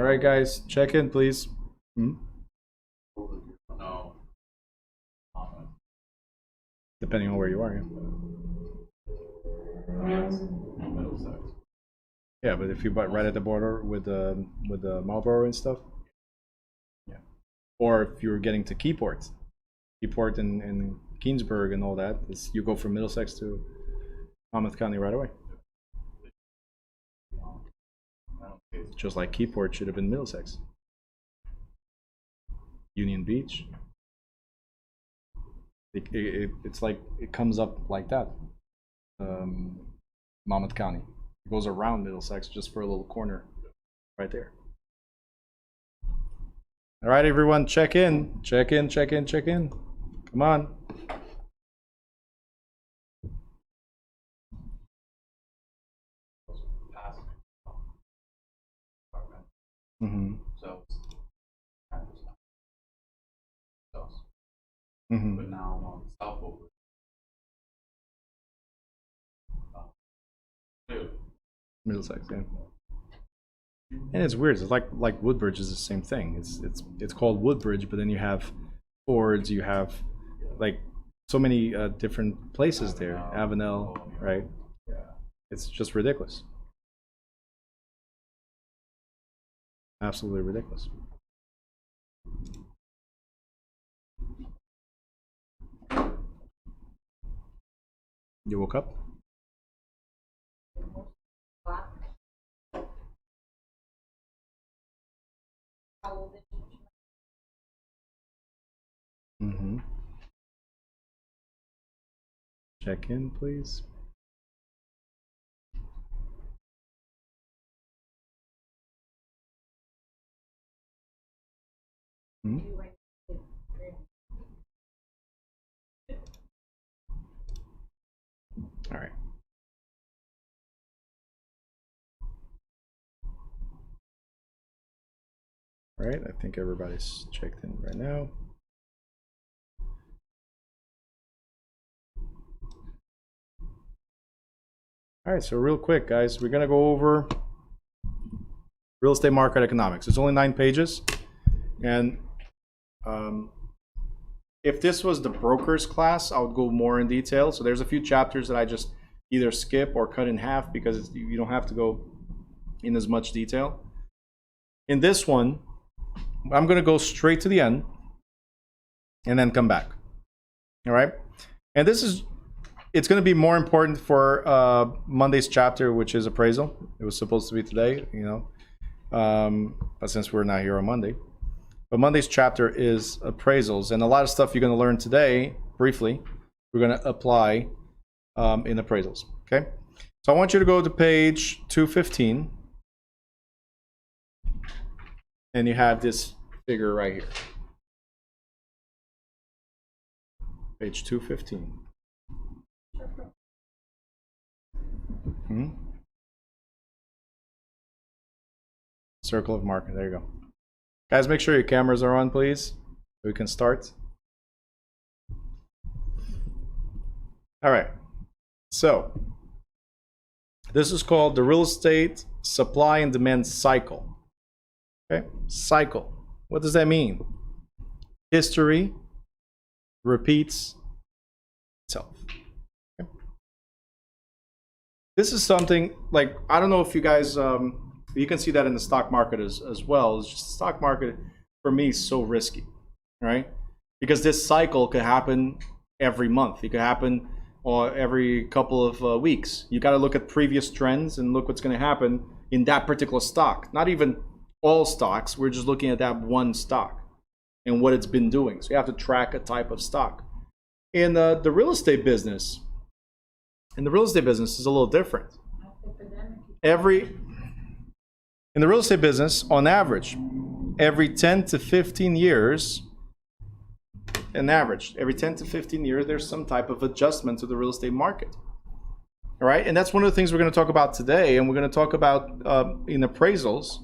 right, guys, check in, please. No. Depending on where you are. Yes. Middlesex. Yeah, but if you buy right at the border with the Marlboro and stuff, yeah. Or if you're getting to Keyport and Keensburg and all that, you go from Middlesex to Monmouth County right away. Just like Keyport should have been Middlesex. Union Beach. It's like it comes up like that. Monmouth County. It goes around Middlesex just for a little corner right there. All right, everyone, check in. Check in. Come on. Mm-hmm. Mm-hmm. But now I'm on South Over. Middlesex, yeah. And it's weird. It's like Woodbridge is the same thing. It's called Woodbridge, but then you have Fords, you have like so many different places there. Avenel, right? Yeah. It's just ridiculous. Absolutely ridiculous. You woke up? Mm-hmm. Check in, please. Hmm? All right. All right, I think everybody's checked in right now. All right, so real quick, guys, we're gonna go over real estate market economics. It's only 9 pages, and if this was the brokers class, I would go more in detail. So there's a few chapters that I just either skip or cut in half because you don't have to go in as much detail. In this one, I'm gonna go straight to the end and then come back. All right, and it's going to be more important for Monday's chapter, which is appraisal. It was supposed to be today, but since we're not here on Monday. But Monday's chapter is appraisals, and a lot of stuff you're going to learn today, briefly, we're going to apply in appraisals, okay? So I want you to go to page 215, and you have this figure right here. Page 215. Circle of market. There you go. Guys, make sure your cameras are on, please, so we can start. All right. So this is called the real estate supply and demand cycle. Okay? Cycle. What does that mean? History repeats itself. Okay? This is something like, I don't know if you guys you can see that in the stock market as well. It's just the stock market for me is so risky, right? Because this cycle could happen every month. It could happen every couple of weeks. You got to look at previous trends and look what's going to happen in that particular stock. Not even all stocks. We're just looking at that one stock and what it's been doing. So you have to track a type of stock. In the real estate business, is a little different. In the real estate business, on average, every 10 to 15 years, there's some type of adjustment to the real estate market. All right, and that's one of the things we're going to talk about today, and we're going to talk about in appraisals,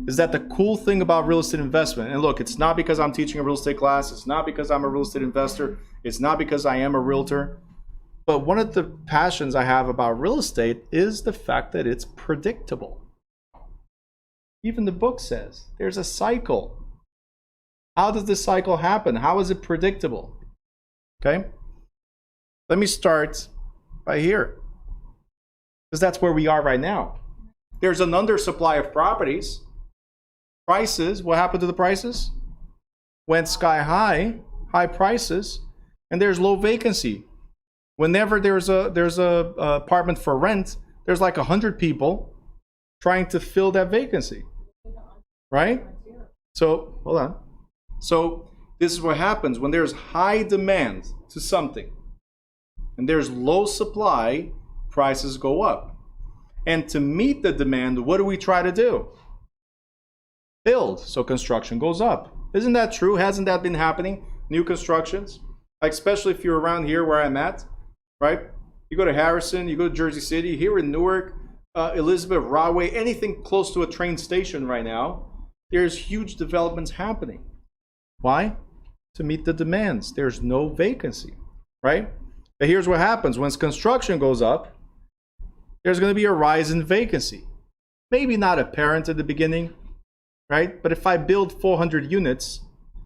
is that the cool thing about real estate investment, and look, it's not because I'm teaching a real estate class, it's not because I'm a real estate investor, it's not because I am a realtor, but one of the passions I have about real estate is the fact that it's predictable. Even the book says there's a cycle. How does this cycle happen? How is it predictable? Okay? Let me start by here, because that's where we are right now. There's an undersupply of properties. Prices, what happened to the prices? Went sky high, high prices, and there's low vacancy. Whenever there's a apartment for rent, there's like 100 people trying to fill that vacancy, right? So hold on. So this is what happens when there's high demand to something, and there's low supply. Prices go up, and to meet the demand, what do we try to do? Build. So construction goes up. Isn't that true? Hasn't that been happening? New constructions, like especially if you're around here where I'm at, right? You go to Harrison, you go to Jersey City, here in Newark, Elizabeth, Rahway, anything close to a train station right now, there's huge developments happening. Why? To meet the demands. There's no vacancy, right? But here's what happens. When construction goes up, there's going to be a rise in vacancy. Maybe not apparent at the beginning, right? But if I build 400 units,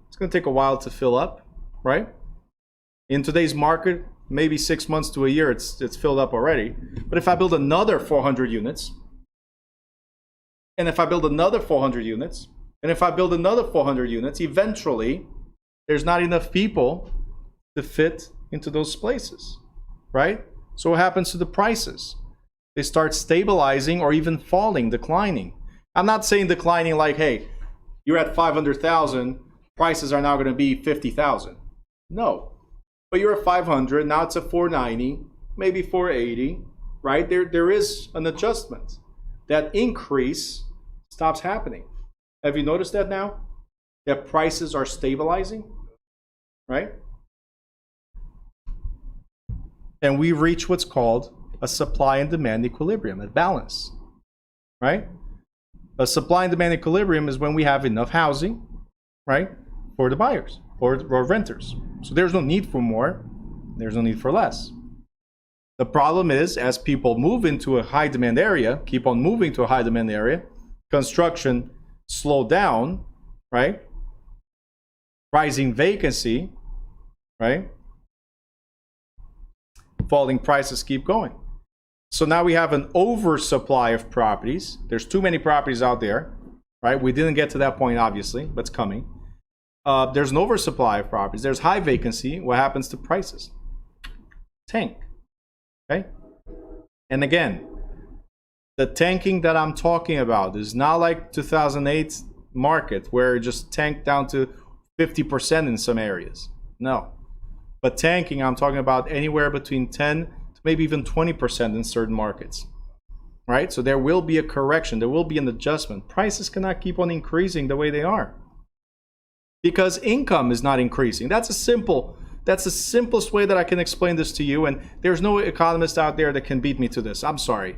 it's going to take a while to fill up, right? In today's market, maybe 6 months to a year, it's filled up already. But if I build another 400 units, and if I build another 400 units, and if I build another 400 units, eventually there's not enough people to fit into those places, right? So what happens to the prices? They start stabilizing or even falling, declining. I'm not saying declining like, hey, you're at 500,000, prices are now going to be 50,000. No. But you're at 500, now it's a 490, maybe 480, right? There is an adjustment. That increase stops happening. Have you noticed that now? That prices are stabilizing, right? And we reach what's called a supply and demand equilibrium, a balance, right? A supply and demand equilibrium is when we have enough housing, right, for the buyers or renters. So there's no need for more, there's no need for less. The problem is, as people move into a high demand area, keep on moving to a high demand area, construction slow down, right? Rising vacancy, right? Falling prices keep going. So now we have an oversupply of properties. There's too many properties out there, right? We didn't get to that point, obviously, but it's coming. There's an oversupply of properties. There's high vacancy. What happens to prices? Tank, okay? And again, the tanking that I'm talking about is not like 2008 market where it just tanked down to 50% in some areas. No. But tanking, I'm talking about anywhere between 10 to maybe even 20% in certain markets, right? So there will be a correction. There will be an adjustment. Prices cannot keep on increasing the way they are because income is not increasing. That's the simplest way that I can explain this to you. And there's no economist out there that can beat me to this. I'm sorry.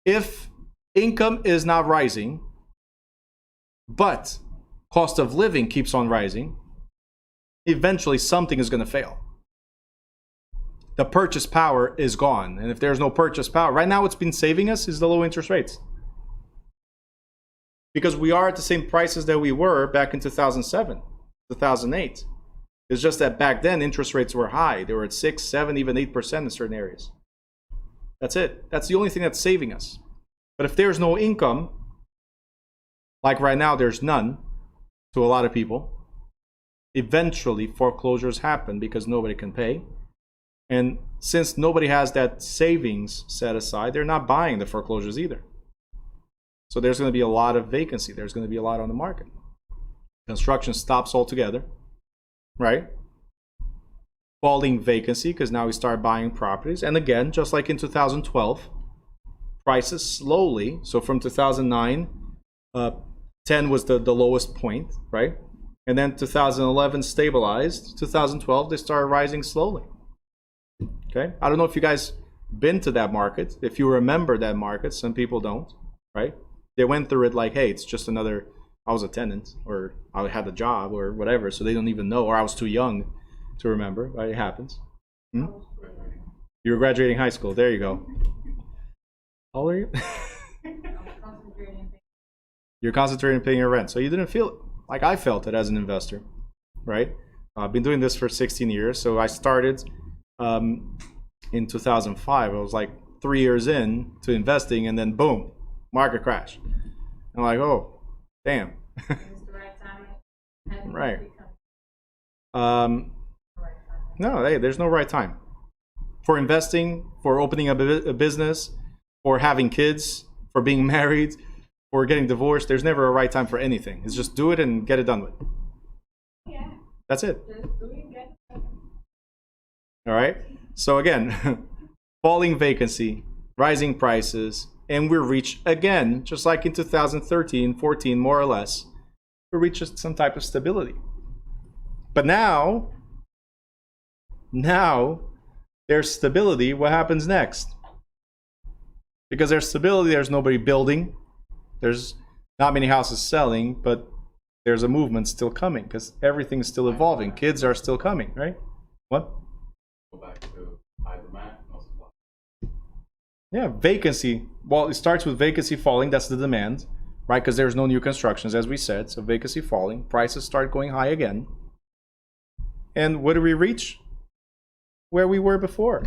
If income is not rising, but cost of living keeps on rising, eventually something is going to fail. The purchase power is gone. And if there's no purchase power, right now what's been saving us is the low interest rates. Because we are at the same prices that we were back in 2007, 2008. It's just that back then interest rates were high. They were at 6, 7, even 8% in certain areas. That's it. That's the only thing that's saving us. But if there's no income, like right now there's none to a lot of people, eventually foreclosures happen because nobody can pay. And since nobody has that savings set aside, they're not buying the foreclosures either. So there's going to be a lot of vacancy. There's going to be a lot on the market. Construction stops altogether, right? Falling vacancy because now we start buying properties. And again, just like in 2012, prices slowly, so from 2009, 10 was the lowest point, right? And then 2011 stabilized. 2012, they started rising slowly. Okay? I don't know if you guys been to that market. If you remember that market, some people don't, right? They went through it like, hey, it's just another, I was a tenant, or I had a job, or whatever, so they don't even know, or I was too young to remember, right? It happens. You were graduating high school. There you go. How old are you? You're concentrating on paying your rent. So you didn't feel it like I felt it as an investor, right? I've been doing this for 16 years. So I started in 2005. I was like 3 years in to investing, and then boom, market crash. I'm like, oh, damn. It's the right time. Right. No, hey, there's no right time for investing, for opening up a business, for having kids, for being married, for getting divorced. There's never a right time for anything. It's just do it and get it done with. Yeah. That's it. Just do it, get it. All right. So again, falling vacancy, rising prices, and we reach again, just like in 2013, 14, more or less, we reach some type of stability. But now there's stability. What happens next? Because there's stability, there's nobody building. There's not many houses selling, but there's a movement still coming because everything's still evolving. Kids are still coming, right? What? Go back to high demand, no supply. Yeah, vacancy. Well, it starts with vacancy falling. That's the demand, right? Because there's no new constructions, as we said. So vacancy falling. Prices start going high again. And what do we reach? Where we were before.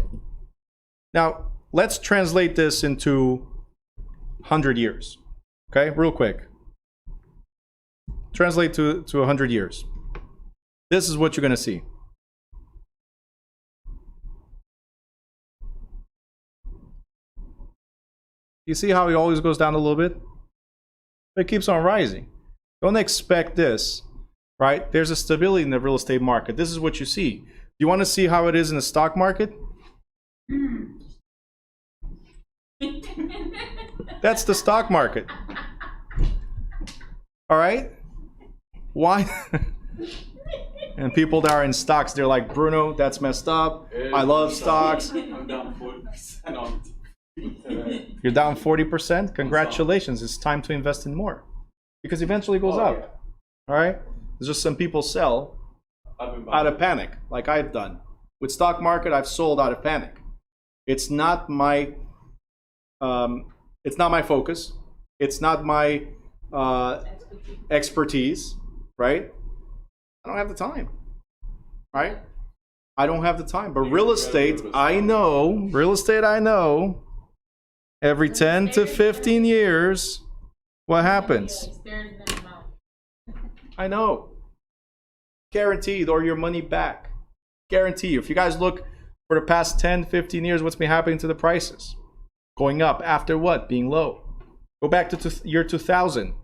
Now, let's translate this into 100 years. Okay, real quick. Translate to 100 years. This is what you're going to see. You see how it always goes down a little bit? It keeps on rising. Don't expect this, right? There's a stability in the real estate market. This is what you see. You want to see how it is in the stock market? That's the stock market. All right? Why? And people that are in stocks, they're like, Bruno, that's messed up. I love stocks. I'm down 40% on today. You're down 40%? Congratulations. It's time to invest in more. Because eventually it goes up. Yeah. All right? There's just some people sell I've been out of panic, like I've done. With stock market, I've sold out of panic. It's not my focus. It's not my expertise, right? I don't have the time, right? I don't have the time. But real estate, I know. Every 10 to 15 years, what happens? I know. Guaranteed, or your money back. Guarantee you. If you guys look for the past 10, 15 years, what's been happening to the prices? Going up after what? Being low. Go back to year 2000.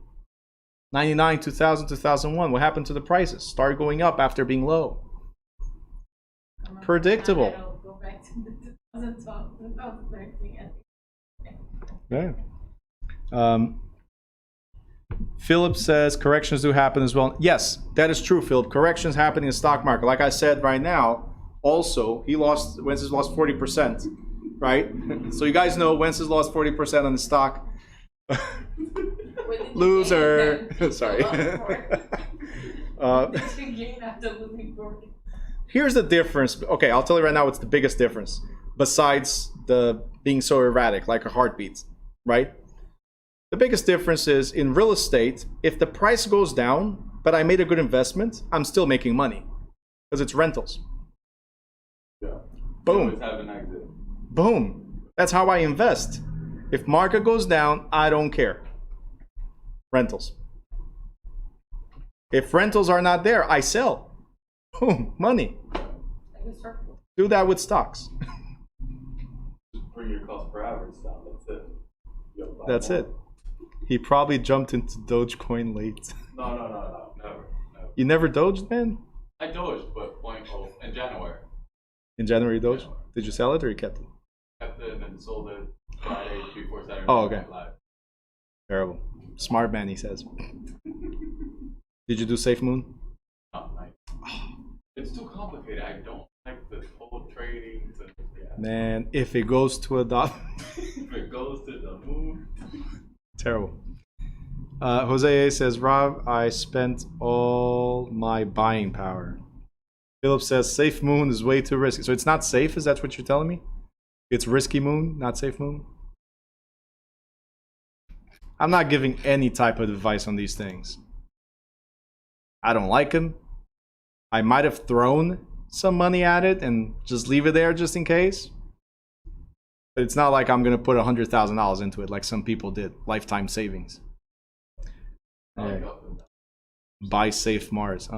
99, 2000, 2001. What happened to the prices? Started going up after being low. Predictable. Go back to the 2012, 2013. Yeah. Philip says corrections do happen as well. Yes, that is true, Philip. Corrections happen in the stock market. Like I said right now, also, Wences lost 40%, right? So you guys know Wences lost 40% on the stock. Loser. Sorry. Here's the difference. Okay, I'll tell you right now what's the biggest difference. Besides the being so erratic, like a heartbeat, right? The biggest difference is in real estate, if the price goes down, but I made a good investment, I'm still making money. Because it's rentals. Yeah. Boom. Always have an exit. Boom. That's how I invest. If market goes down, I don't care. Rentals. If rentals are not there, I sell. Boom. Money. Do that with stocks. Just bring your cost per average down. That's it. That's it. He probably jumped into Dogecoin late. No. Never. You never doged, man? I doged, but in January. In January, you doged? Did you sell it or you kept it? Kept it and then sold it Friday before Saturday. Oh, okay. Night Live. Terrible. Smart man, he says. Did you do Safe Moon? No, it's too complicated. I don't like the whole trading. Man, if it goes to $1. If it goes to the moon. Terrible. Jose A says, Rob, I spent all my buying power. Philip says, Safe Moon is way too risky. So it's not safe? Is that what you're telling me? It's risky moon, not safe moon? I'm not giving any type of advice on these things. I don't like them. I might have thrown some money at it and just leave it there just in case. But it's not like I'm going to put $100,000 into it like some people did. Lifetime savings. Right. Buy safe Mars.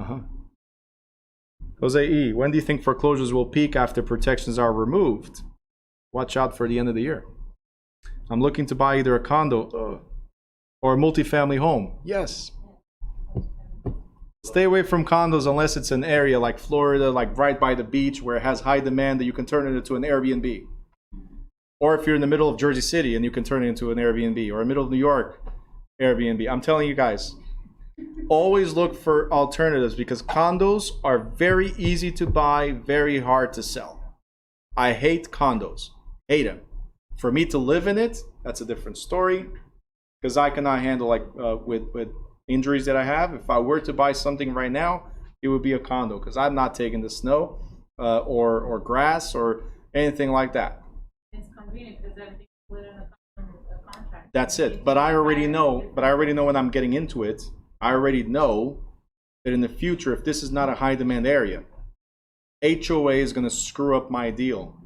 Jose E, when do you think foreclosures will peak after protections are removed? Watch out for the end of the year. I'm looking to buy either a condo or a multifamily home. Yes. Stay away from condos unless it's an area like Florida, like right by the beach where it has high demand that you can turn it into an Airbnb. Or if you're in the middle of Jersey City and you can turn it into an Airbnb, or middle of New York, Airbnb. I'm telling you guys, always look for alternatives because condos are very easy to buy, very hard to sell. I hate condos. Hate them. For me to live in it, that's a different story because I cannot handle like with injuries that I have. If I were to buy something right now, it would be a condo because I'm not taking the snow or grass or anything like that. It's convenient because everything's split in a contract. That's it. But I already know when I'm getting into it, I already know that in the future, if this is not a high demand area, HOA is going to screw up my deal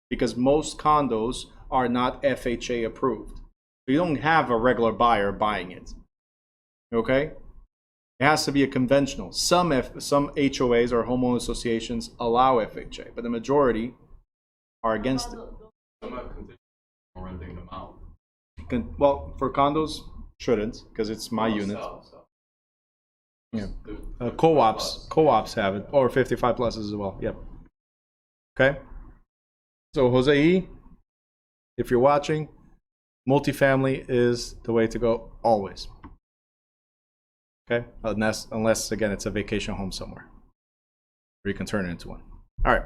because most condos are not FHA approved. So you don't have a regular buyer buying it. Okay? It has to be a conventional. Some HOAs or homeowner associations allow FHA, but the majority are against it. Some have conditions on renting them out. Well, for condos, shouldn't, because it's my unit. Yeah. Co-ops have it, or 55 pluses as well. Yep. Okay. So Jose E, if you're watching, multifamily is the way to go always. Okay, unless again it's a vacation home somewhere, where you can turn it into one. All right.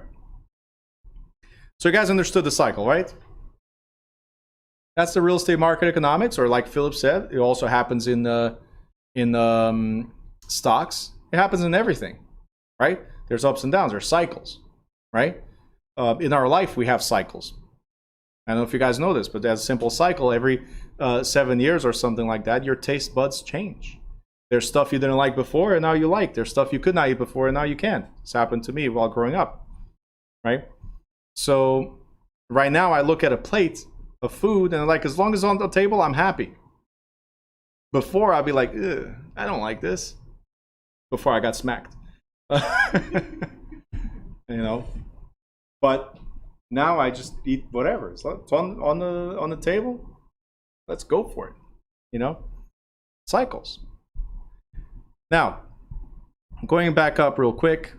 So you guys understood the cycle, right? That's the real estate market economics, or like Philip said, it also happens in stocks. It happens in everything, right? There's ups and downs. There's cycles, right? In our life, we have cycles. I don't know if you guys know this, but there's a simple cycle. Every 7 years or something like that, your taste buds change. There's stuff you didn't like before, and now you like. There's stuff you could not eat before, and now you can. It's happened to me while growing up, right? So right now, I look at a plate of food, and like, as long as it's on the table, I'm happy. Before, I'd be like, ugh, I don't like this. Before I got smacked. You know? But now I just eat whatever. It's on the table. Let's go for it. You know? Cycles. Now, going back up real quick.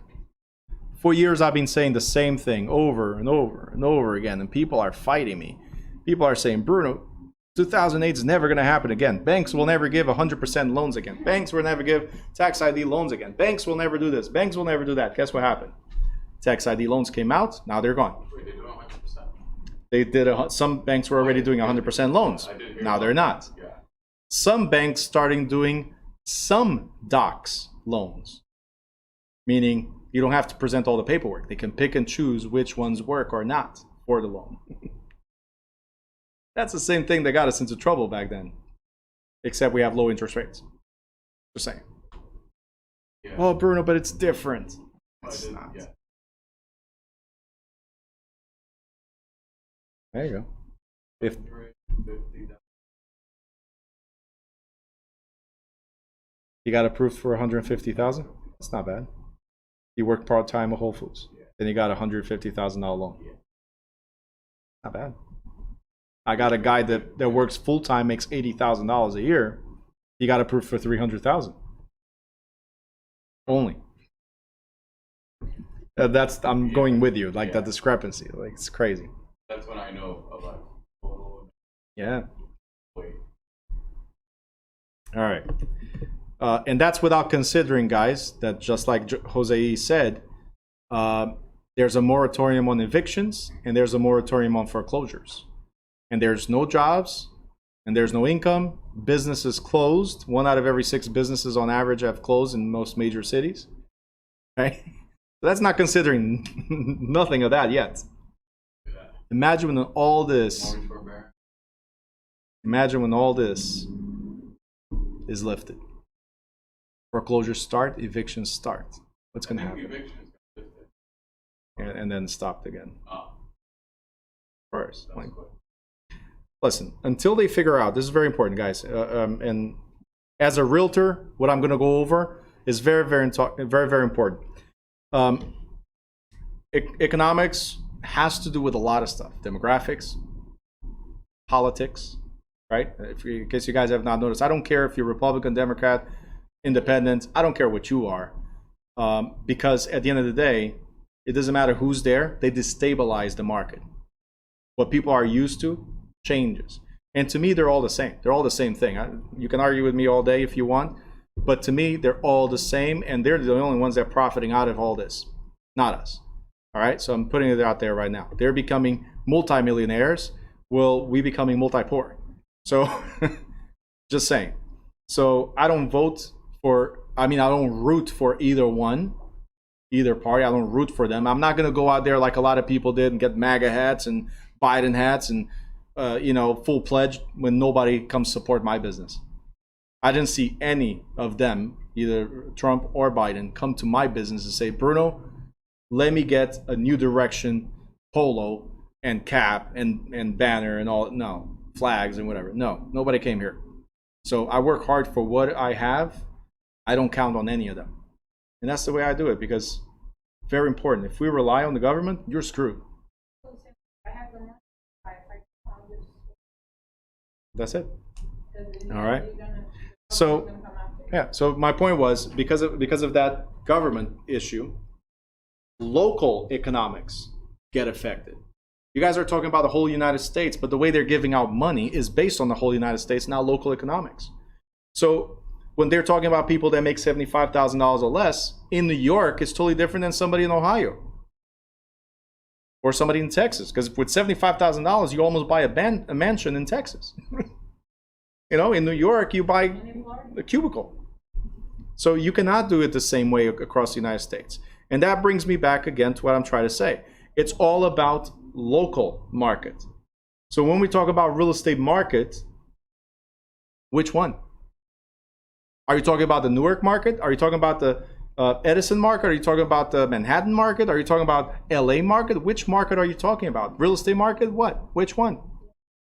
For years, I've been saying the same thing over and over and over again, and people are fighting me. People are saying, Bruno, 2008 is never going to happen again. Banks will never give 100% loans again. Banks will never give tax ID loans again. Banks will never do this. Banks will never do that. Guess what happened? Tax ID loans came out. Now they're gone. Wait, they do 100%. They did. Some banks were already doing 100% loans. Now they're not. Yeah. Some banks starting doing some docs loans, meaning you don't have to present all the paperwork. They can pick and choose which ones work or not for the loan. That's the same thing that got us into trouble back then, except we have low interest rates. Just saying. Yeah. Oh, Bruno, but it's different. It's not. Yeah. There you go. If 50,000. you got approved for 150,000, that's not bad. You worked part time at Whole Foods, then you got a $150,000 loan. Not bad. I got a guy that works full time, makes $80,000 a year. He got approved for 300,000 only. I'm going with you, like that discrepancy, like it's crazy. That's when I know of like total. Yeah. Wait. All right. And that's without considering, guys, that just like Jose said, there's a moratorium on evictions and there's a moratorium on foreclosures. And there's no jobs and there's no income. Businesses closed. 1 out of every 6 businesses on average have closed in most major cities. Right? So that's not considering nothing of that yet. Imagine when all this is lifted. Foreclosures start, evictions start. What's going to happen? Evictions got lifted. And then stopped again. Oh, First, that was quick. listen, until they figure out, this is very important, guys. And as a realtor, what I'm going to go over is very, very, very, very important. Economics has to do with a lot of stuff: demographics, politics, right? In case you guys have not noticed, I don't care if you're Republican, Democrat, Independent. I don't care what you are, because at the end of the day, it doesn't matter who's there. They destabilize the market. What people are used to changes. And to me, they're all the same. They're all the same thing. You can argue with me all day if you want, but to me, they're all the same, and they're the only ones that are profiting out of all this, not us. All right, so I'm putting it out there right now. They're becoming multimillionaires. Well, we becoming multi-poor. So, just saying. So I don't vote for. I don't root for either one, either party. I don't root for them. I'm not going to go out there like a lot of people did and get MAGA hats and Biden hats and full pledged when nobody comes support my business. I didn't see any of them, either Trump or Biden, come to my business and say, Bruno, let me get a New Direction polo and cap and banner and all. No, flags and whatever. No, nobody came here. So I work hard for what I have. I don't count on any of them. And that's the way I do it, because very important. If we rely on the government, you're screwed. That's it. All right. So, yeah. So my point was, because of that government issue, local economics get affected. You guys are talking about the whole United States, but the way they're giving out money is based on the whole United States, not local economics. So when they're talking about people that make $75,000 or less, in New York, it's totally different than somebody in Ohio or somebody in Texas. Because with $75,000, you almost buy a mansion in Texas. In New York, you buy a cubicle. So you cannot do it the same way across the United States. And that brings me back again to what I'm trying to say. It's all about local market. So when we talk about real estate market, which one? Are you talking about the Newark market? Are you talking about the Edison market? Are you talking about the Manhattan market? Are you talking about LA market? Which market are you talking about? Real estate market? What? Which one?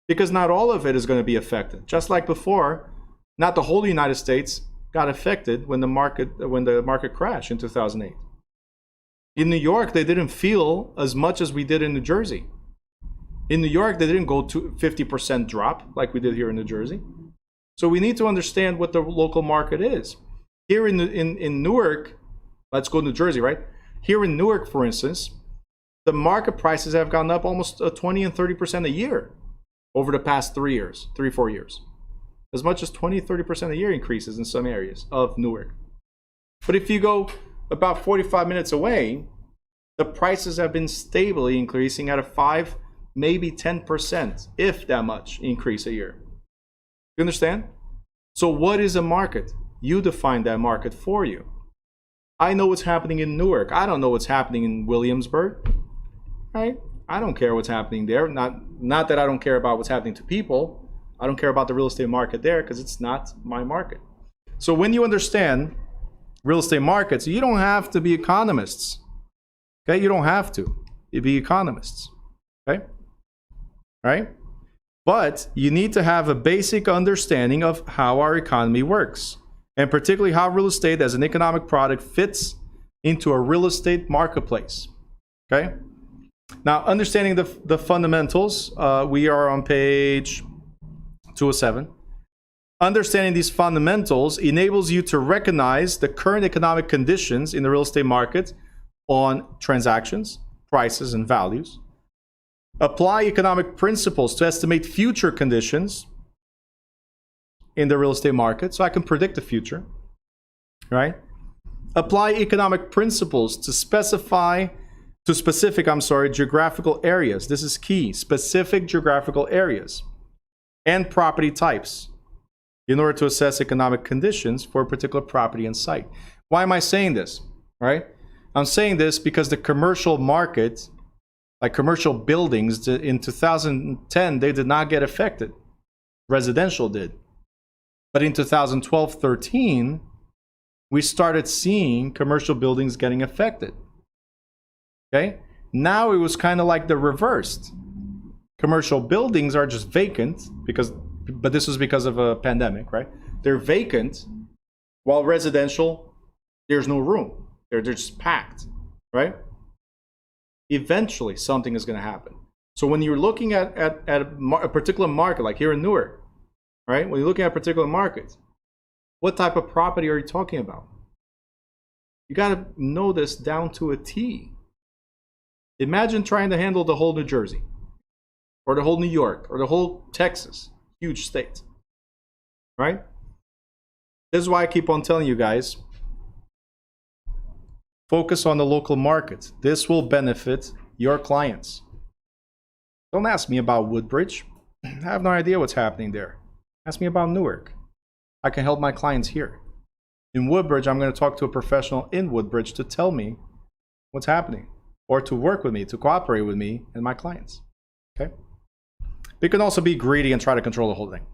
Because not all of it is going to be affected. Just like before, not the whole United States got affected when the market crashed in 2008. In New York, they didn't feel as much as we did in New Jersey. In New York, they didn't go to 50% drop like we did here in New Jersey. So we need to understand what the local market is. Here in Newark, let's go to New Jersey, right? Here in Newark, for instance, the market prices have gone up almost 20 and 30% a year over the past 4 years. As much as 20, 30% a year increases in some areas of Newark. But if you go about 45 minutes away, the prices have been stably increasing at a 5, maybe 10%, if that much, increase a year. You understand? So what is a market? You define that market for you. I know what's happening in Newark. I don't know what's happening in Williamsburg, right? I don't care what's happening there. Not that I don't care about what's happening to people. I don't care about the real estate market there because it's not my market. So when you understand real estate markets, you don't have to be economists. Okay, you don't have to be economists. Okay, right? But you need to have a basic understanding of how our economy works, and particularly how real estate as an economic product fits into a real estate marketplace. Okay. Now, understanding the fundamentals, we are on page 207. Understanding these fundamentals enables you to recognize the current economic conditions in the real estate market on transactions, prices, and values. Apply economic principles to estimate future conditions in the real estate market, so I can predict the future, right? Apply economic principles to specific geographical areas. This is key, specific geographical areas and property types in order to assess economic conditions for a particular property and site. Why am I saying this, right? I'm saying this because the commercial market, like commercial buildings in 2010, they did not get affected. Residential did. But in 2012-13, we started seeing commercial buildings getting affected. Okay? Now it was kind of like the reversed. Commercial buildings are just vacant but this was because of a pandemic, right? They're vacant, while residential, there's no room. They're just packed, right? Eventually, something is going to happen. So when you're looking at a particular market, like here in Newark, right? When you're looking at a particular market, what type of property are you talking about? You got to know this down to a T. Imagine trying to handle the whole New Jersey, or the whole New York, or the whole Texas, huge state, right? This is why I keep on telling you guys, focus on the local market. This will benefit your clients. Don't ask me about Woodbridge. I have no idea what's happening there. Ask me about Newark. I can help my clients here. In Woodbridge, I'm going to talk to a professional in Woodbridge to tell me what's happening, or to work with me, to cooperate with me and my clients. Okay? But you can also be greedy and try to control the whole thing.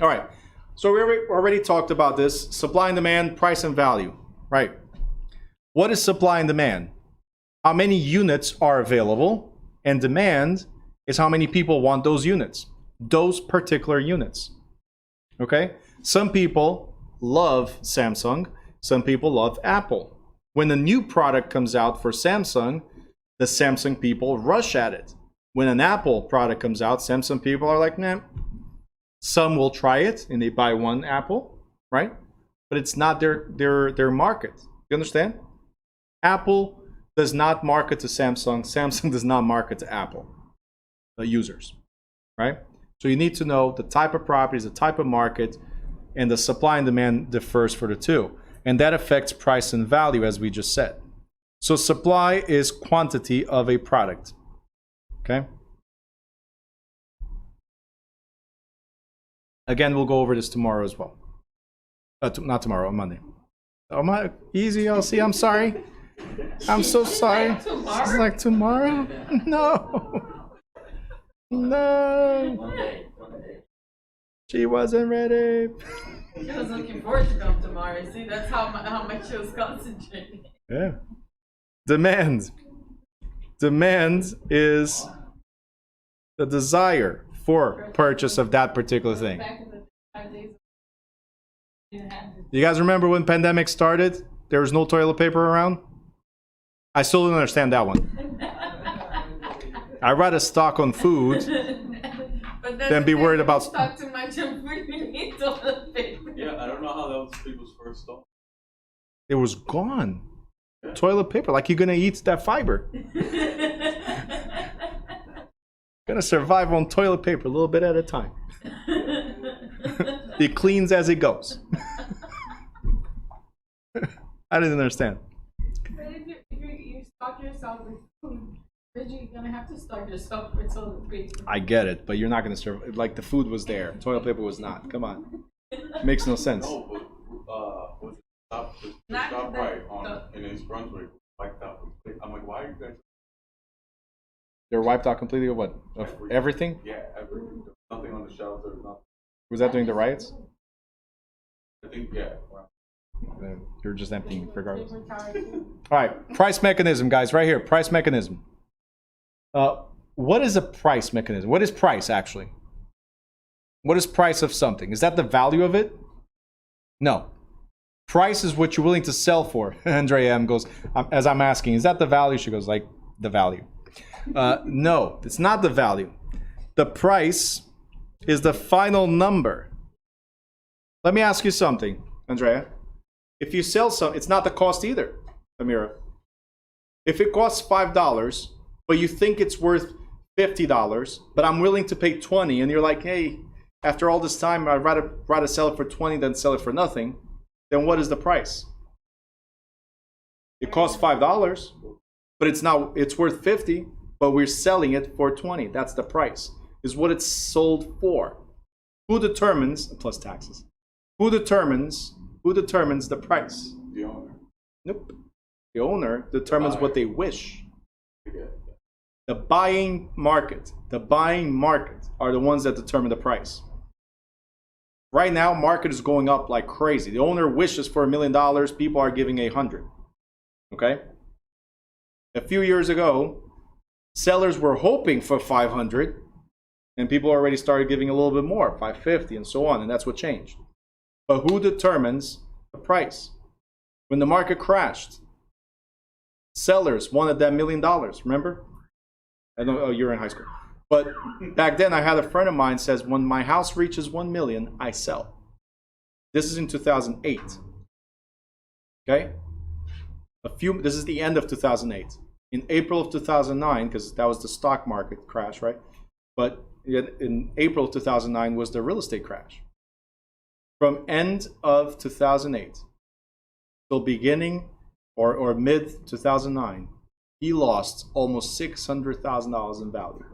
All right. So we already talked about this. Supply and demand, price and value. Right. What is supply and demand? How many units are available? And demand is how many people want those units. Those particular units. Okay? Some people love Samsung. Some people love Apple. When a new product comes out for Samsung, the Samsung people rush at it. When an Apple product comes out, Samsung people are like, nah. Some will try it and they buy one Apple, right? But it's not their market. You understand? Apple does not market to Samsung. Samsung does not market to Apple users, right? So you need to know the type of properties, the type of market, and the supply and demand differs for the two. And that affects price and value, as we just said. So supply is quantity of a product, okay? Again, we'll go over this tomorrow as well. Not tomorrow, on Monday. Oh my, easy, LC, I'm sorry. I'm so sorry. It's like tomorrow? No. No. She wasn't ready. She was looking forward to come tomorrow. See, that's how much she was concentrating. Yeah. Demand. Demand is the desire for purchase of that particular thing. Back in the 5 days. You guys remember when pandemic started? There was no toilet paper around? I still don't understand that one. I'd rather stock on food than be worried about... Stock too much on food, you need toilet paper. Yeah, I don't know how that was people's first thought. It was gone. Toilet paper, like you're gonna eat that fiber. Gonna survive on toilet paper a little bit at a time. It cleans as it goes. I didn't understand. But if you stock yourself with food, then you're gonna have to stock yourself with toilet paper. I get it, but you're not gonna survive. Like the food was there, toilet paper was not. Come on, makes no sense. No, but was it the shop right on in East Brunswick wiped out completely. I'm like, why are you guys? They're wiped out completely of what? Of everything? Yeah, everything. There's nothing on the shelves. There's nothing. Was that during the riots? I think yeah. You're just emptying regardless. All right, price mechanism, guys, right here. Price mechanism. What is a price mechanism? What is price actually? What is price of something? Is that the value of it? No. Price is what you're willing to sell for. Andrea M goes, as I'm asking, is that the value? She goes, like, the value. No, it's not the value. The price is the final number. Let me ask you something, Andrea. If you sell some, it's not the cost either, Amira. If it costs $5, but you think it's worth $50, but I'm willing to pay $20, and you're like, hey, after all this time, I'd rather sell it for $20 than sell it for nothing, then what is the price? It costs $5, but it's worth $50, but we're selling it for $20. That's the price. Is what it's sold for. Who determines, plus taxes, who determines the price? The owner. Nope. The owner determines what they wish. Yeah. The buying market are the ones that determine the price. Right now, market is going up like crazy. The owner wishes for $1 million. People are giving 100. Okay. A few years ago, sellers were hoping for 500, and people already started giving a little bit more, 550, and so on. And that's what changed. But who determines the price? When the market crashed, sellers wanted that $1 million. Remember? I know you're in high school. But back then, I had a friend of mine says, when my house reaches 1 million, I sell. This is in 2008. Okay? This is the end of 2008. In April of 2009, because that was the stock market crash, right? But in April of 2009 was the real estate crash. From end of 2008 till beginning or mid 2009, he lost almost $600,000 in value.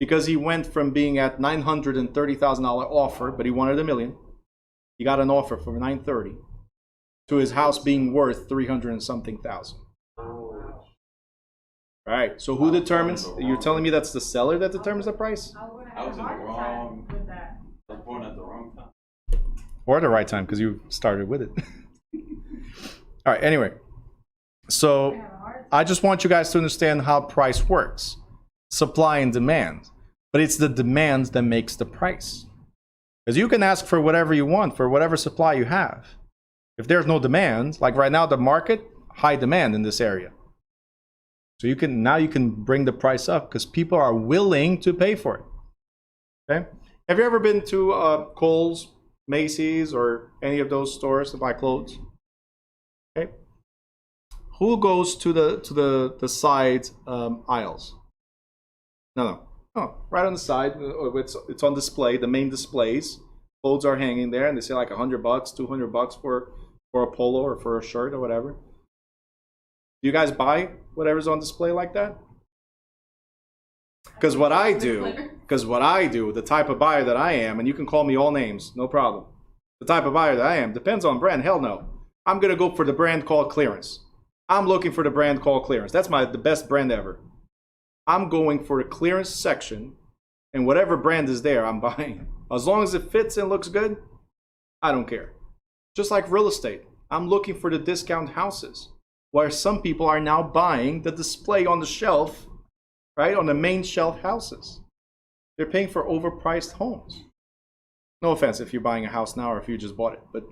Because he went from being at $930,000 offer, but he wanted $1 million. He got an offer for $930,000 to his house being worth 300 and something thousand. Right. So who determines? You're telling me that's the seller that determines the price? I was in the wrong. I was born at the wrong time. Or the right time, because you started with it. All right. Anyway, so I just want you guys to understand how price works. Supply and demand, but it's the demand that makes the price. Because you can ask for whatever you want, for whatever supply you have. If there's no demand, like right now, the market, high demand in this area. So you can bring the price up because people are willing to pay for it. Okay? Have you ever been to Kohl's, Macy's, or any of those stores to buy clothes? Okay. Who goes to the side aisles? No. Oh, right on the side. It's on display. The main displays. Clothes are hanging there, and they say like $100, $200 for a polo or for a shirt or whatever. Do you guys buy whatever's on display like that? Because what I do, the type of buyer that I am, and you can call me all names, no problem. The type of buyer that I am depends on brand. Hell no. I'm gonna go for the brand called clearance. I'm looking for the brand called clearance. That's the best brand ever. I'm going for the clearance section, and whatever brand is there, I'm buying. As long as it fits and looks good, I don't care. Just like real estate, I'm looking for the discount houses, where some people are now buying the display on the shelf, right, on the main shelf houses. They're paying for overpriced homes. No offense if you're buying a house now or if you just bought it, but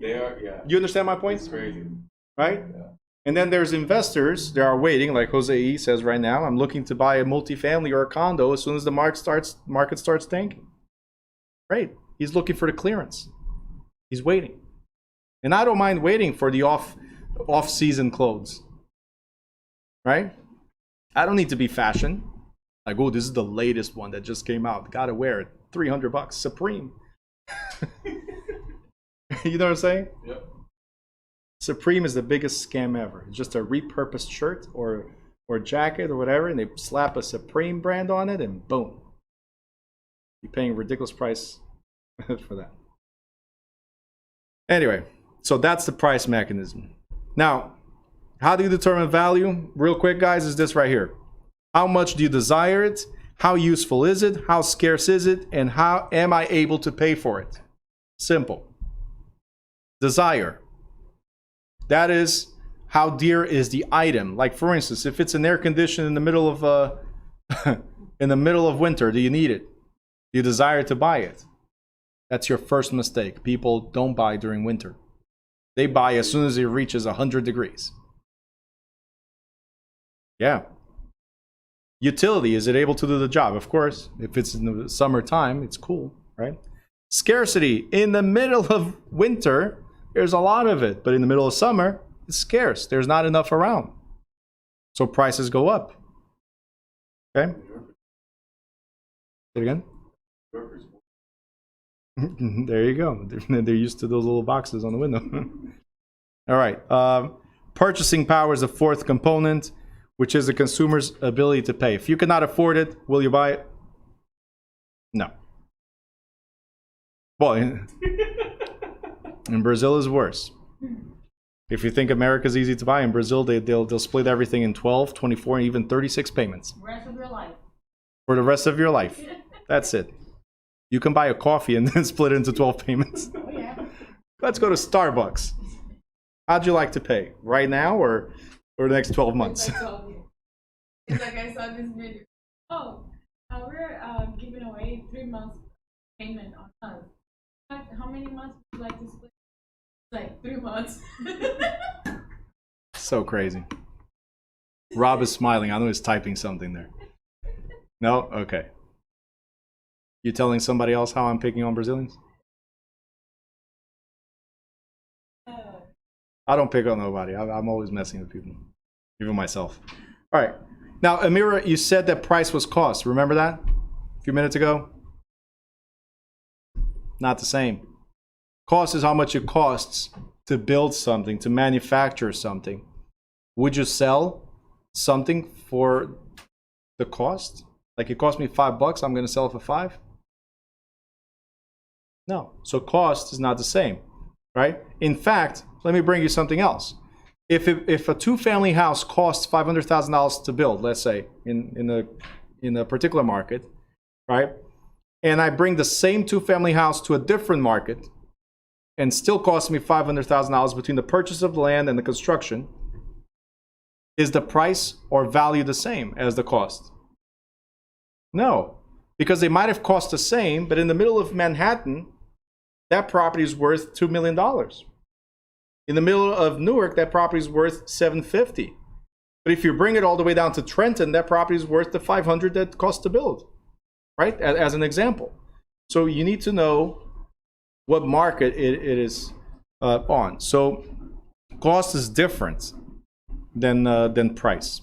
They are, yeah. You understand my point? It's crazy. Right? Yeah. And then there's investors, they are waiting, like Jose E says right now, I'm looking to buy a multifamily or a condo as soon as the market starts tanking. Right? He's looking for the clearance. He's waiting. And I don't mind waiting for the off-season clothes. Right? I don't need to be fashion. Like, oh, this is the latest one that just came out. Gotta wear it. $300. Supreme. You know what I'm saying? Yep. Supreme is the biggest scam ever. It's just a repurposed shirt or jacket or whatever, and they slap a Supreme brand on it, and boom. You're paying a ridiculous price for that. Anyway, so that's the price mechanism. Now, how do you determine value? Real quick, guys, is this right here. How much do you desire it? How useful is it? How scarce is it? And how am I able to pay for it? Simple. Desire. That is, how dear is the item? Like, for instance, if it's an air conditioner in the middle of in the middle of winter, do you need it? Do you desire to buy it? That's your first mistake. People don't buy during winter. They buy as soon as it reaches 100 degrees. Yeah. Utility, is it able to do the job? Of course. If it's in the summertime, it's cool, right? Scarcity. In the middle of winter, there's a lot of it. But in the middle of summer, it's scarce. There's not enough around. So prices go up. Okay? Say it again? There you go. They're used to those little boxes on the window. All right. Purchasing power is the fourth component, which is the consumer's ability to pay. If you cannot afford it, will you buy it? No. Well, in Brazil is worse. If you think America's easy to buy, in Brazil they'll split everything in 12, 24, and even 36 payments. Rest of your life. For the rest of your life. That's it. You can buy a coffee and then split it into 12 payments. Oh, yeah. Let's go to Starbucks. How'd you like to pay? Right now or the next 12 months? It's like I saw this video. Oh, we're giving away 3 months payment on us. How many months would you like to split? It's like 3 months. So crazy. Rob is smiling. I know he's typing something there. No? Okay. You telling somebody else how I'm picking on Brazilians? I don't pick on nobody. I'm always messing with people, even myself. All right. Now, Amira, you said that price was cost. Remember that a few minutes ago? Not the same. Cost is how much it costs to build something, to manufacture something. Would you sell something for the cost? Like it cost me $5, I'm going to sell it for $5? No. So cost is not the same, right? In fact, let me bring you something else. If a two-family house costs $500,000 to build, let's say in a particular market, right? And I bring the same two-family house to a different market, and still costs me $500,000 between the purchase of the land and the construction, is the price or value the same as the cost? No, because they might have cost the same, but in the middle of Manhattan, that property is worth $2 million. In the middle of Newark, that property is worth $750. But if you bring it all the way down to Trenton, that property is worth the $500 that it cost to build, right? As an example. So you need to know what market it is on. So cost is different than price.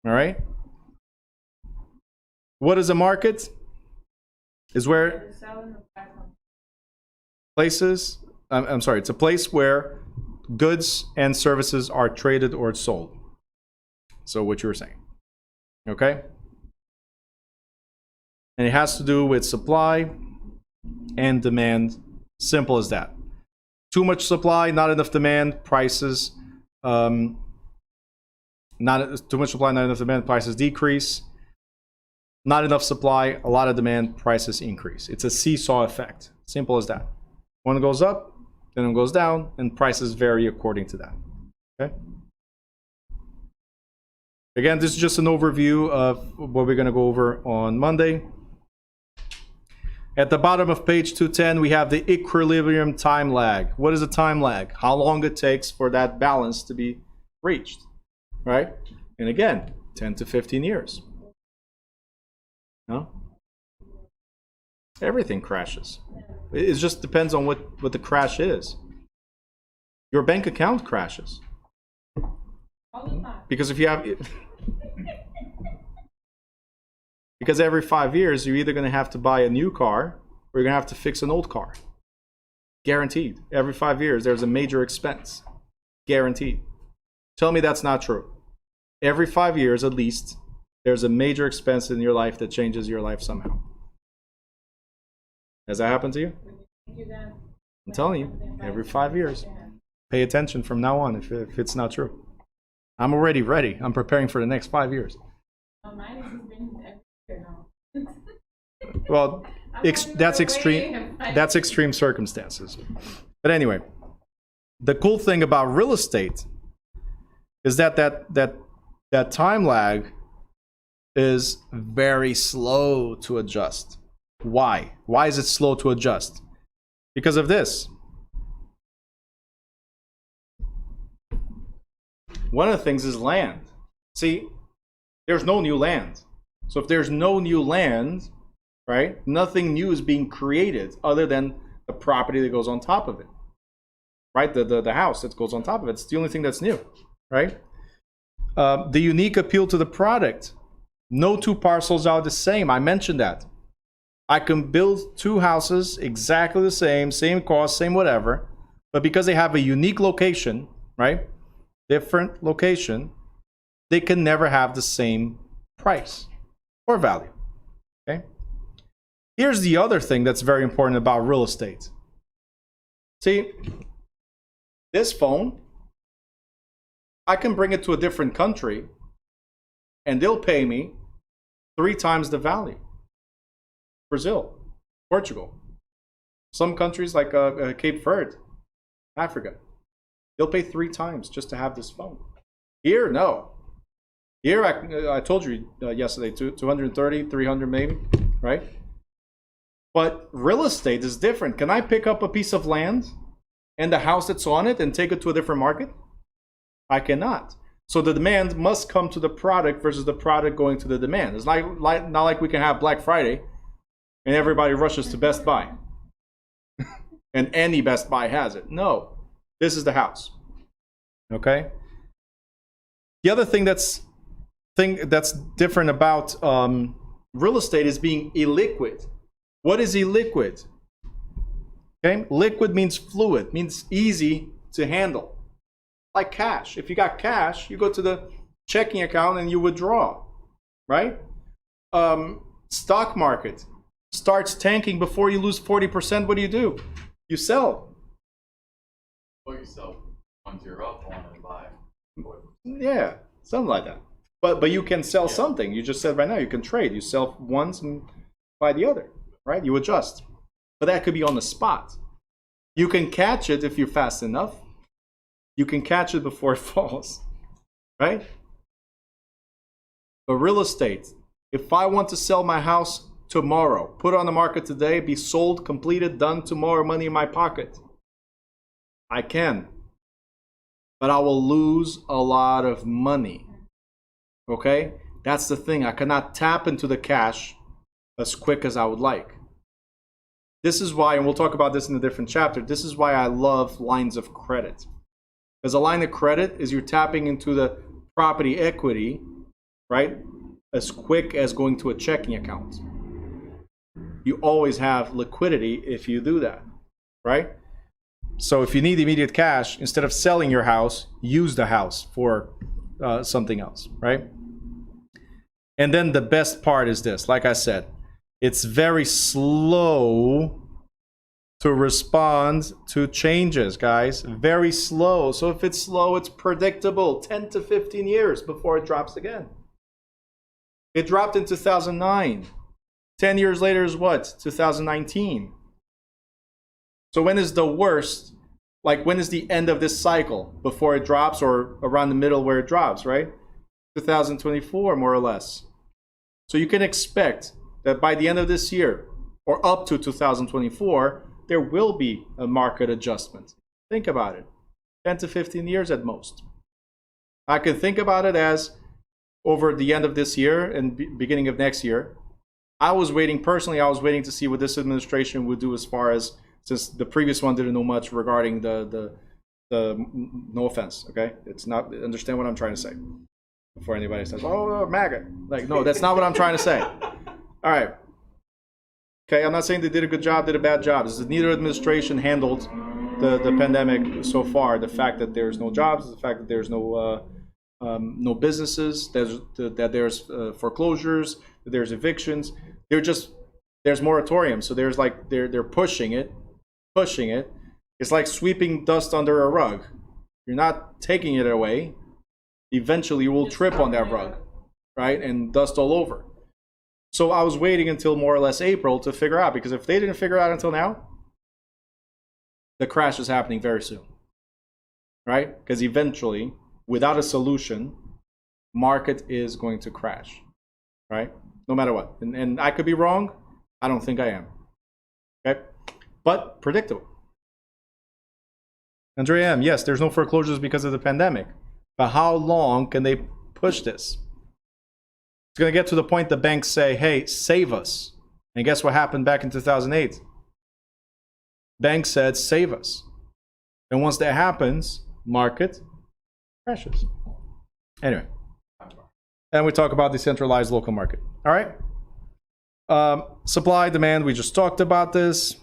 All right. What is a market? Is where places. I'm sorry. It's a place where goods and services are traded or sold. So what you were saying. Okay. And it has to do with supply and demand. Simple as that. Too much supply, not enough demand, prices. Not too much supply, not enough demand, prices decrease. Not enough supply, a lot of demand, prices increase. It's a seesaw effect. Simple as that. One goes up, then it goes down, and prices vary according to that. Okay. Again, this is just an overview of what we're going to go over on Monday. At the bottom of page 210, we have the equilibrium time lag. What is a time lag? How long it takes for that balance to be reached, right? And again, 10 to 15 years. No? Everything crashes. It just depends on what the crash is. Your bank account crashes. Because if you have... Because every 5 years, you're either going to have to buy a new car or you're going to have to fix an old car. Guaranteed. Every 5 years, there's a major expense. Guaranteed. Tell me that's not true. Every 5 years, at least, there's a major expense in your life that changes your life somehow. Has that happened to you? I'm telling you, every 5 years. Pay attention from now on if it's not true. I'm already ready. I'm preparing for the next 5 years. Mine has been every year now. Well, that's extreme. That's extreme circumstances. But anyway, the cool thing about real estate is that time lag is very slow to adjust. Why? Why is it slow to adjust? Because of this. One of the things is land. See, there's no new land. So if there's no new land, right, nothing new is being created other than the property that goes on top of it, right? The house that goes on top of it. It's the only thing that's new, right? The unique appeal to the product. No two parcels are the same. I mentioned that. I can build two houses exactly the same cost, same whatever, but because they have a unique location, right? Different location, they can never have the same price or value. Okay. Here's the other thing that's very important about real estate. See, this phone, I can bring it to a different country and they'll pay me 3 times the value. Brazil, Portugal. Some countries like Cape Verde, Africa, they'll pay 3 times just to have this phone. Here, no. Here, I told you yesterday, 230, 300 maybe, right? But real estate is different. Can I pick up a piece of land and the house that's on it and take it to a different market? I cannot. So the demand must come to the product versus the product going to the demand. It's not like we can have Black Friday and everybody rushes to Best Buy. And any Best Buy has it. No, this is the house. Okay? The other thing that's different about real estate is being illiquid. What is illiquid? Okay? Liquid means fluid, means easy to handle. Like cash. If you got cash, you go to the checking account and you withdraw, right? Stock market starts tanking before you lose 40%. What do? You sell. Or you sell once you're up on and buy. Yeah, something like that. But you can sell something. You just said right now you can trade. You sell once and buy the other, right? You adjust. But that could be on the spot. You can catch it if you're fast enough. You can catch it before it falls, right? But real estate, if I want to sell my house tomorrow, put it on the market today, be sold, completed, done tomorrow, money in my pocket, I can. But I will lose a lot of money. Okay? That's the thing. I cannot tap into the cash as quick as I would like. This is why, and we'll talk about this in a different chapter, this is why I love lines of credit. Because a line of credit is you're tapping into the property equity, right, as quick as going to a checking account. You always have liquidity if you do that, right? So if you need immediate cash, instead of selling your house, use the house for something else, right? And then the best part is this. Like I said, it's very slow to respond to changes, guys. Very slow. So if it's slow, it's predictable. 10 to 15 years before it drops again. It dropped in 2009. 10 years later is what? 2019. So when is the worst? Like when is the end of this cycle? Before it drops or around the middle where it drops, right? 2024, more or less. So you can expect that by the end of this year or up to 2024, there will be a market adjustment. Think about it. 10 to 15 years at most. I can think about it as over the end of this year and beginning of next year. I was waiting to see what this administration would do as far as, since the previous one didn't know much regarding the no offense, okay? It's not, understand what I'm trying to say. Before anybody says, oh, MAGA. Like, no, that's not what I'm trying to say. All right. Okay, I'm not saying they did a good job, did a bad job. This is neither administration handled the pandemic so far. The fact that there's no jobs, the fact that there's no businesses, that there's foreclosures, that there's evictions. There's moratorium. So there's like they're pushing it. It's like sweeping dust under a rug. You're not taking it away. Eventually you will trip on that rug, right? And dust all over. So I was waiting until more or less April to figure out, because if they didn't figure out until now, the crash is happening very soon, right? Because eventually, without a solution, market is going to crash, right? No matter what. And I could be wrong. I don't think I am. Okay? But predictable. Andrea M., yes, there's no foreclosures because of the pandemic. But how long can they push this? It's going to get to the point the banks say, hey, save us. And guess what happened back in 2008? Banks said, save us. And once that happens, market crashes. Anyway. And we talk about decentralized local market. All right. Supply, demand, we just talked about this.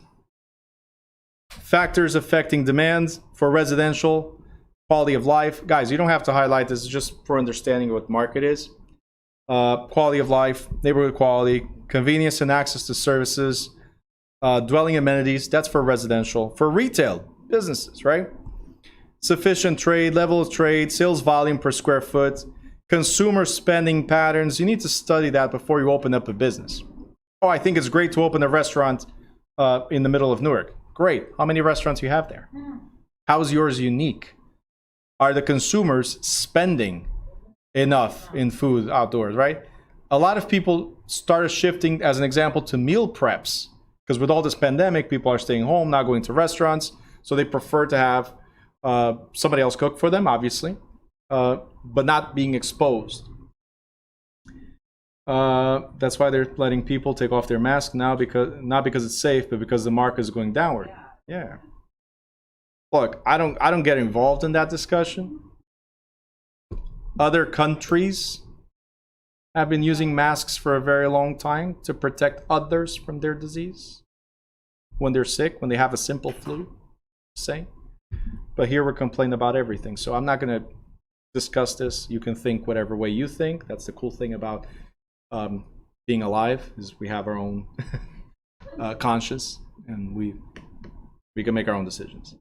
Factors affecting demand for residential, quality of life. Guys, you don't have to highlight this. It's just for understanding what market is. Quality of life, neighborhood quality, convenience and access to services, dwelling amenities, that's for residential. For retail, businesses, right? Sufficient trade, level of trade, sales volume per square foot, consumer spending patterns. You need to study that before you open up a business. Oh, I think it's great to open a restaurant in the middle of Newark. Great. How many restaurants you have there? How's yours unique? Are the consumers spending enough in food outdoors, right? A lot of people started shifting, as an example, to meal preps. Because with all this pandemic, people are staying home, not going to restaurants. So they prefer to have somebody else cook for them, obviously, but not being exposed. That's why they're letting people take off their mask now, because not because it's safe, but because the market is going downward. Yeah. Look, I don't get involved in that discussion. Other countries have been using masks for a very long time to protect others from their disease when they're sick, when they have a simple flu, say. But here we're complaining about everything. So I'm not going to discuss this. You can think whatever way you think. That's the cool thing about being alive, is we have our own conscience, and we can make our own decisions.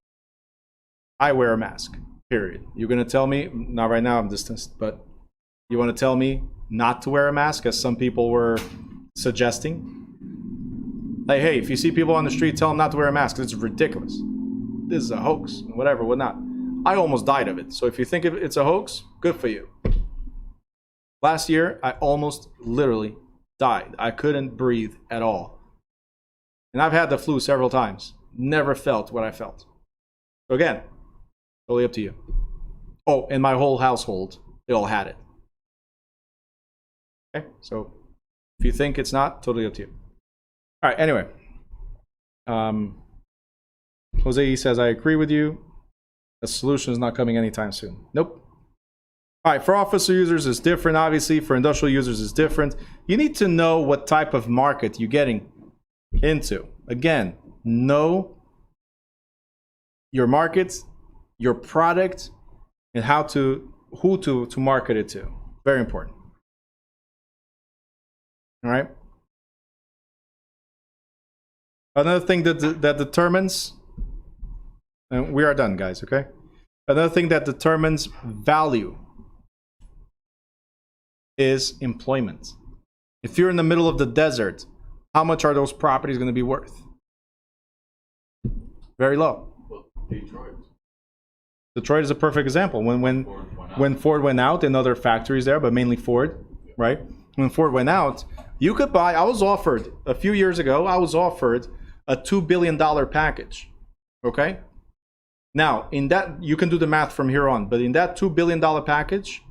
I wear a mask, period. You're going to tell me, not right now, I'm distanced, but you want to tell me not to wear a mask, as some people were suggesting? Like, hey, if you see people on the street, tell them not to wear a mask. It's ridiculous. This is a hoax, whatever, whatnot. I almost died of it. So if you think it's a hoax, good for you. Last year, I almost literally died. I couldn't breathe at all. And I've had the flu several times. Never felt what I felt. So again, totally up to you. Oh, and my whole household, they all had it. Okay, so if you think it's not, totally up to you. All right, anyway. Jose says, I agree with you. The solution is not coming anytime soon. Nope. All right, for office users, it's different, obviously. For industrial users, it's different. You need to know what type of market you're getting into. Again, know your market, your product, and who to market it to. Very important. All right. Another thing that determines, and we are done, guys, okay? Another thing that determines value is employment. If you're in the middle of the desert, how much are those properties going to be worth? Very low. Well, Detroit is a perfect example. When Ford went out, and other factories there, but mainly Ford, right? When Ford went out, you could buy, I was offered, a few years ago, I was offered a $2 billion package, okay? Now, in that, you can do the math from here on, but in that $2 billion package,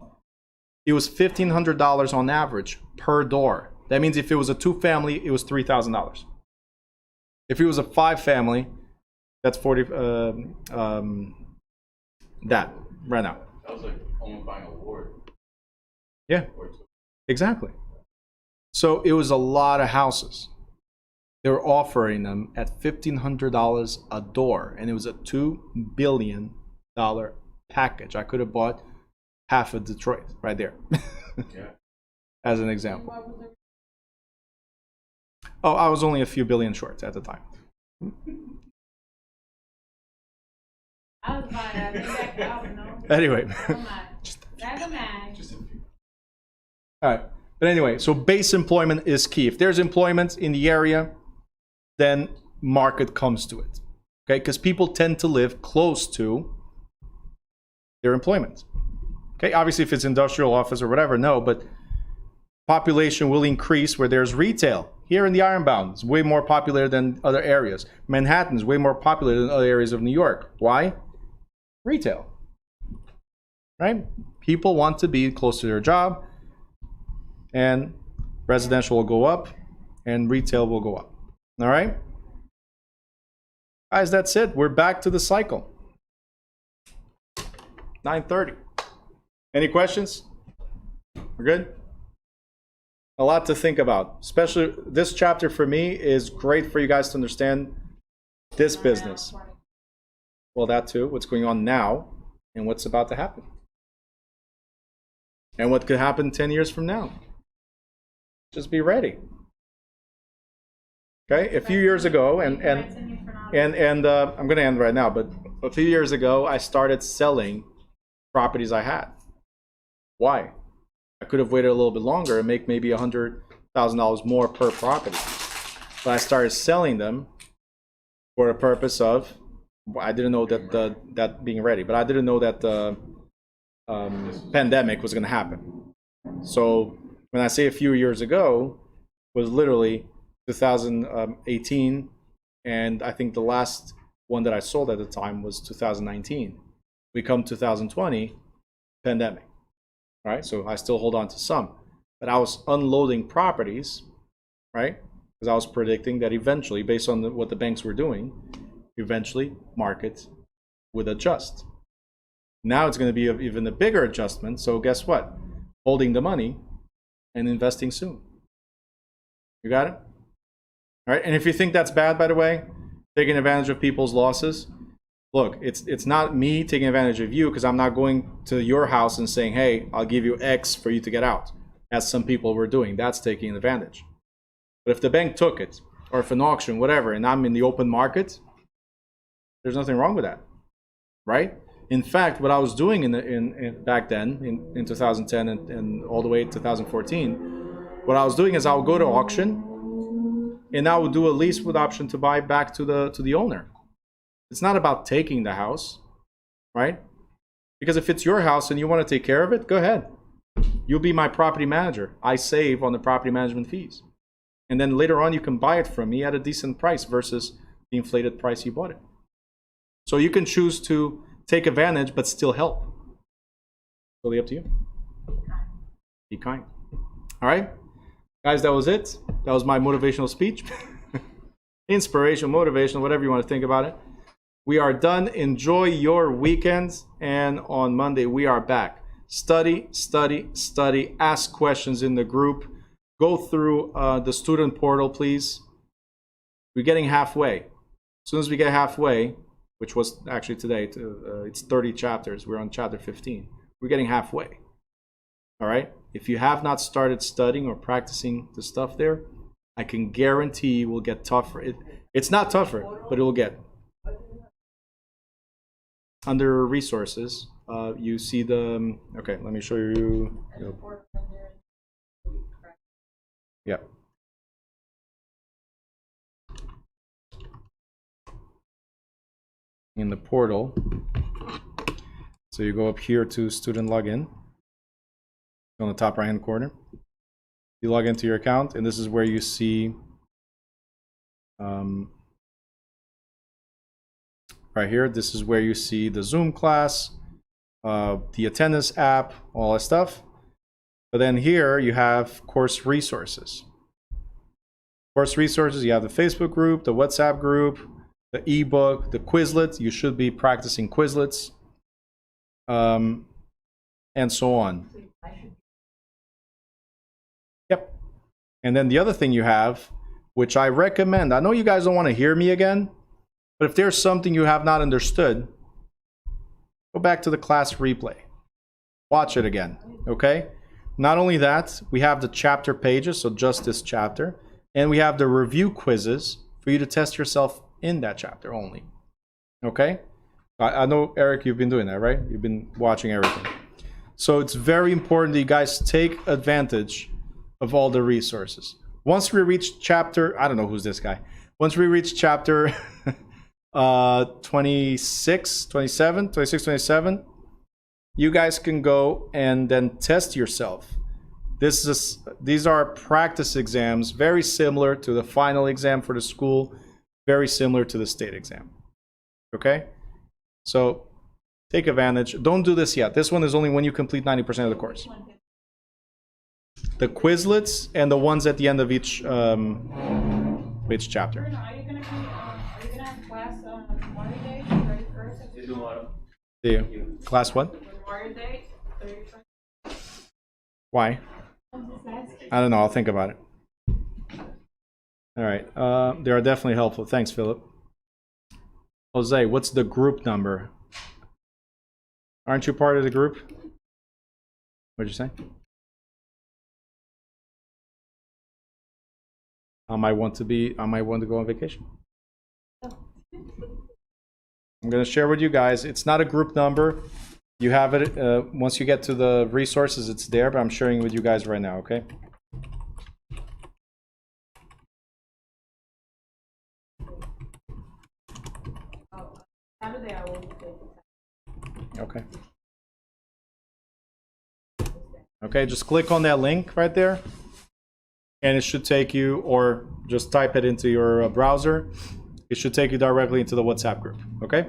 it was $1,500 on average per door. That means if it was a 2-family, it was $3,000. If it was a 5-family, that's 40, that, right now. That was like almost buying a ward. Yeah, exactly. So it was a lot of houses. They were offering them at $1,500 a door, and it was a $2 billion package. I could have bought half of Detroit right there. Yeah. As an example. Oh, I was only a few billion short at the time. I was buying that. I don't know. Anyway. Just a few. All right. But anyway, so base employment is key. If there's employment in the area, then market comes to it. Okay? Because people tend to live close to their employment. Okay? Obviously, if it's industrial, office, or whatever, no, but population will increase where there's retail. Here in the Ironbound, it's way more popular than other areas. Manhattan is way more popular than other areas of New York. Why? Retail. Right? People want to be close to their job, and residential will go up, and retail will go up. All right? Guys, that's it. We're back to the cycle. 9:30. Any questions? We're good? A lot to think about. Especially this chapter for me is great for you guys to understand this business. Well, that too. What's going on now and what's about to happen. And what could happen 10 years from now. Just be ready. Okay? A few years ago, and I'm going to end right now, but a few years ago, I started selling properties I had. Why? I could have waited a little bit longer and make maybe $100,000 more per property. but I started selling them for the purpose of, I didn't know that that being ready, but I didn't know that the pandemic was going to happen. So when I say a few years ago, was literally 2018, and I think the last one that I sold at the time was 2019. We come 2020, pandemic, right? So I still hold on to some, but I was unloading properties, right? Because I was predicting that eventually, based on what the banks were doing, eventually market would adjust. Now it's going to be even a bigger adjustment. So guess what? Holding the money and investing soon. You got it? All right. And if you think that's bad, by the way, taking advantage of people's losses, look, it's not me taking advantage of you, because I'm not going to your house and saying, hey, I'll give you X for you to get out, as some people were doing. That's taking advantage. But if the bank took it, or if an auction, whatever, and I'm in the open market, there's nothing wrong with that, right? In fact, what I was doing in back then, in 2010 and all the way to 2014, what I was doing is I would go to auction, and I would do a lease with option to buy back to the owner. It's not about taking the house, right? Because if it's your house and you want to take care of it, go ahead. You'll be my property manager. I save on the property management fees. And then later on, you can buy it from me at a decent price versus the inflated price you bought it. So you can choose to take advantage, but still help. Totally up to you. Be kind. All right, guys, that was it. That was my motivational speech. Inspirational, motivational, whatever you want to think about it. We are done. Enjoy your weekend. And on Monday, we are back. Study, study, study. Ask questions in the group. Go through the student portal, please. We're getting halfway. As soon as we get halfway, which was actually today, it's 30 chapters. We're on chapter 15. We're getting halfway. All right? If you have not started studying or practicing the stuff there, I can guarantee you will get tougher. It's not tougher, but it will get. Under resources, you see the, okay, let me show you. Yeah. In the portal, so you go up here to student login on the top right hand corner. You log into your account, and this is where you see right here, this is where you see the Zoom class, the attendance app, all that stuff. But then here you have course resources. Course resources, you have the Facebook group, the WhatsApp group, the ebook, the Quizlet. You should be practicing Quizlets, and so on. Yep. And then the other thing you have, which I recommend, I know you guys don't want to hear me again, but if there's something you have not understood, go back to the class replay. Watch it again, okay? Not only that, we have the chapter pages, so just this chapter, and we have the review quizzes for you to test yourself in that chapter only, okay? I know, Eric, you've been doing that, right? You've been watching everything. So it's very important that you guys take advantage of all the resources. Once we reach chapter, I don't know who's this guy. Once we reach chapter 26, 27, you guys can go and then test yourself. These are practice exams, very similar to the final exam for the school, very similar to the state exam. Okay? So take advantage. Don't do this yet. This one is only when you complete 90% of the course. The Quizlets and the ones at the end of each chapter. Are you gonna have class on Memorial Day, 31st? The class what? Memorial Day, 31st. Why? I don't know. I'll think about it. All right. They are definitely helpful. Thanks, Philip. Jose, what's the group number? Aren't you part of the group? What'd you say? I might want to go on vacation. I'm going to share with you guys. It's not a group number. You have it. Once you get to the resources, it's there, but I'm sharing with you guys right now, okay? Okay. Okay, just click on that link right there, and it should take you, or just type it into your browser. It should take you directly into the WhatsApp group. Okay.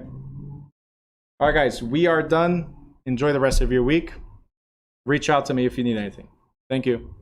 All right, guys, we are done. Enjoy the rest of your week. Reach out to me if you need anything. Thank you.